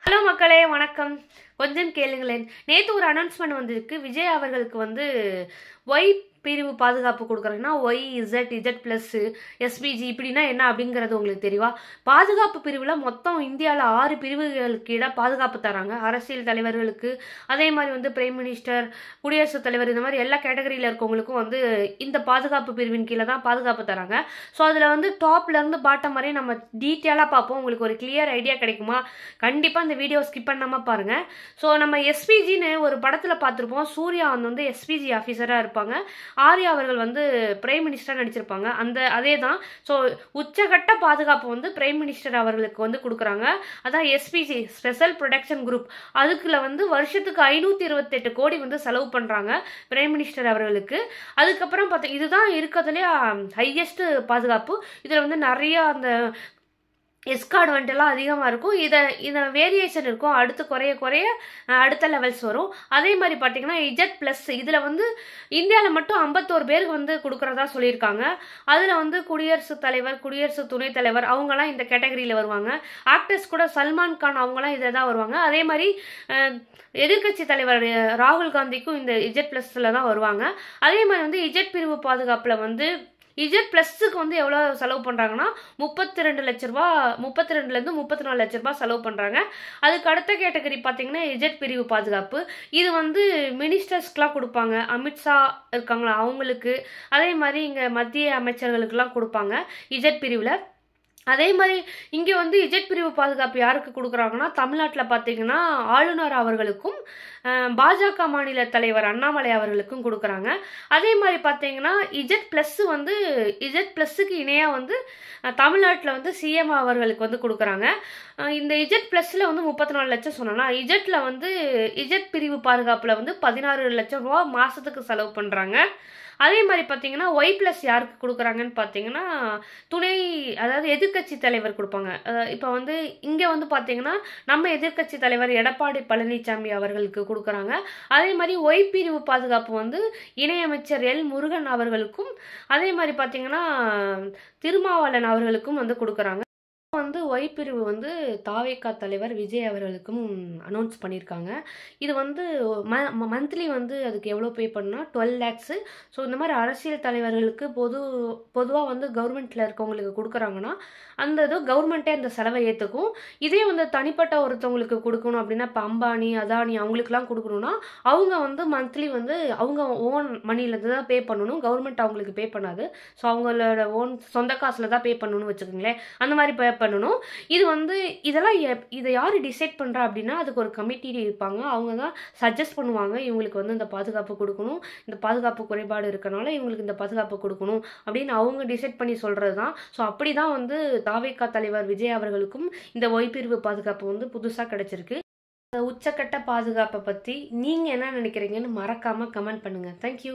Hello மக்களே, வணக்கம். கொஞ்சம் கேளுங்களேன். நேற்று ஒரு அனௌன்ஸ்மெண்ட் வந்திருக்கு. விஜய் அவர்களுக்கு ஒய் பிரிவு பாதுகாப்பு கொடுக்குறாங்கன்னா Y Z Z plus SPG இப்படின்னா என்ன அப்படிங்கிறது உங்களுக்கு தெரியவா? பாதுகாப்பு பிரிவில் மொத்தம் இந்தியாவில் 6 பிரிவுகளுக்கு இட பாதுகாப்பு தராங்க. அரசியல் தலைவர்களுக்கு, அதே மாதிரி பிரைம் மினிஸ்டர், குடியரசுத் தலைவர், இந்த மாதிரி எல்லா கேட்டகரியில் இருக்கவங்களுக்கும் இந்த பாதுகாப்பு பிரிவின் கீழே தான் பாதுகாப்பு தராங்க. ஸோ அதில் டாப்லேருந்து பாட்டம் வரையும் நம்ம டீட்டெயிலாக பார்ப்போம். உங்களுக்கு ஒரு கிளியர் ஐடியா கிடைக்குமா? கண்டிப்பாக இந்த வீடியோ ஸ்கிப் பண்ணாமல் பாருங்கள். ஸோ நம்ம எஸ்பிஜின்னு ஒரு படத்தில் பார்த்துருப்போம். சூர்யா எஸ்பிஜி ஆஃபீஸராக இருப்பாங்க. ஆர்யா அவர்கள் பிரைம் மினிஸ்டர் நடிச்சிருப்பாங்க. அதே தான். ஸோ உச்சகட்ட பாதுகாப்பு பிரைம் மினிஸ்டர் அவர்களுக்கு கொடுக்குறாங்க. அதான் எஸ்பிஜி ஸ்பெஷல் ப்ரொடெக்ஷன் குரூப். அதுக்குள்ள வருஷத்துக்கு 528 கோடி செலவு பண்ணுறாங்க பிரைம் மினிஸ்டர் அவர்களுக்கு. அதுக்கப்புறம் இதுதான் இருக்கிறதுலே ஹையஸ்ட் பாதுகாப்பு. இதில் நிறைய அந்த எஸ்கார்டு எல்லாம் அதிகமாக இருக்கும். இதை வேரியேஷன் இருக்கும். அடுத்து குறைய அடுத்த லெவல்ஸ் வரும். அதே மாதிரி பார்த்தீங்கன்னா இஜட் ப்ளஸ் இதில் இந்தியாவில் மட்டும் 51 பேருக்கு கொடுக்குறதா சொல்லியிருக்காங்க. அதில் குடியரசுத் தலைவர், குடியரசு துணைத் தலைவர் அவங்களாம் இந்த கேட்டகரியில் வருவாங்க. ஆக்டர்ஸ் கூட சல்மான் கான் அவங்களாம் இதில் தான் வருவாங்க. அதே மாதிரி எதிர்கட்சி தலைவர் ராகுல் காந்திக்கும் இந்த இஜட் ப்ளஸில் தான் வருவாங்க. அதே மாதிரி இஜட் பிரிவு பாதுகாப்பில் இஜட் பிளஸுக்கு எவ்வளோ செலவு பண்ணுறாங்கன்னா 32 லட்ச ரூபா, 32லேருந்து 34 லட்ச ரூபா செலவு பண்ணுறாங்க. அதுக்கு அடுத்த கேட்டகரி பார்த்தீங்கன்னா இஜட் பிரிவு பாதுகாப்பு. இது மினிஸ்டர்ஸ்க்கெலாம் கொடுப்பாங்க. அமித்ஷா இருக்காங்களா அவங்களுக்கு, அதே மாதிரி இங்கே மத்திய அமைச்சர்களுக்கெல்லாம் கொடுப்பாங்க இஜட் பிரிவில். அதே மாதிரி இங்கே இஜட் பிரிவு பாதுகாப்பு யாருக்கு கொடுக்குறாங்கன்னா தமிழ்நாட்டில் பார்த்தீங்கன்னா ஆளுநர் அவர்களுக்கும் பாஜக மாநில தலைவர் அண்ணாமலை அவர்களுக்கும் கொடுக்குறாங்க. அதே மாதிரி பார்த்தீங்கன்னா இஜட் ப்ளஸ் இஜட் ப்ளஸுக்கு இணையாக தமிழ்நாட்டில் சிஎம் அவர்களுக்கு கொடுக்குறாங்க. இந்த இஜட் ப்ளஸில் 34 லட்சம் சொன்னோன்னா இஜட்டில் இஜட் பிரிவு பாதுகாப்பில் 16 லட்சம் ரூபா மாதத்துக்கு செலவு பண்ணுறாங்க. அதே மாதிரி பார்த்தீங்கன்னா ஒய் ப்ளஸ் யாருக்கு கொடுக்குறாங்கன்னு பார்த்தீங்கன்னா அதாவது எதிர்கட்சி தலைவர் கொடுப்பாங்க. இப்போ இங்கே பார்த்தீங்கன்னா நம்ம எதிர்கட்சி தலைவர் எடப்பாடி பழனிசாமி அவர்களுக்கு கொடுக்குறாங்க. அதே மாதிரி ஒய் பிரிவு பாதுகாப்பு இணையமைச்சர் எல் முருகன் அவர்களுக்கும், அதே மாதிரி பார்த்தீங்கன்னா திருமாவளவன் அவர்களுக்கும் கொடுக்குறாங்க. ஒய் பிரிவு தாவேகா தலைவர் விஜய் அவர்களுக்கும் அனௌன்ஸ் பண்ணியிருக்காங்க. இது மந்த்லி அதுக்கு எவ்வளோ பே பண்ணால் 12 lakhs. ஸோ இந்த மாதிரி அரசியல் தலைவர்களுக்கு பொதுவாக கவர்மெண்ட்டில் இருக்கவங்களுக்கு கொடுக்குறாங்கன்னா அந்த கவர்மெண்ட்டே அந்த செலவை ஏற்றுக்கும். இதே தனிப்பட்ட ஒருத்தவங்களுக்கு கொடுக்கணும் அப்படின்னா இப்போ அம்பானி, அதானி அவங்களுக்குலாம் கொடுக்கணும்னா அவங்க மந்த்லி அவங்க ஓன் மணிலேருந்து தான் பே பண்ணணும். கவர்மெண்ட் அவங்களுக்கு பே பண்ணாது. ஸோ அவங்களோட ஓன் சொந்த காசில் தான் பே பண்ணணும்னு வச்சுக்கோங்களேன். அந்த மாதிரி பே பண்ணணும். இது இதெல்லாம் இதை யார் டிசைட் பண்ணுறா அப்படின்னா அதுக்கு ஒரு கமிட்டி இருப்பாங்க. அவங்க தான் சஜஸ்ட் பண்ணுவாங்க. இவங்களுக்கு இந்த பாதுகாப்பு கொடுக்கணும், இந்த பாதுகாப்பு குறைபாடு இருக்கனால இவங்களுக்கு இந்த பாதுகாப்பு கொடுக்கணும் அப்படின்னு அவங்க டிசைட் பண்ணி சொல்கிறது தான். ஸோ அப்படி தான் தாவேகா தலைவர் விஜய் அவர்களுக்கும் இந்த ஒய் பிரிவு பாதுகாப்பு புதுசாக கிடைச்சிருக்கு. உச்சக்கட்ட பாதுகாப்பை பற்றி நீங்கள் என்ன நினைக்கிறீங்கன்னு மறக்காமல் கமெண்ட் பண்ணுங்கள். தேங்க்யூ.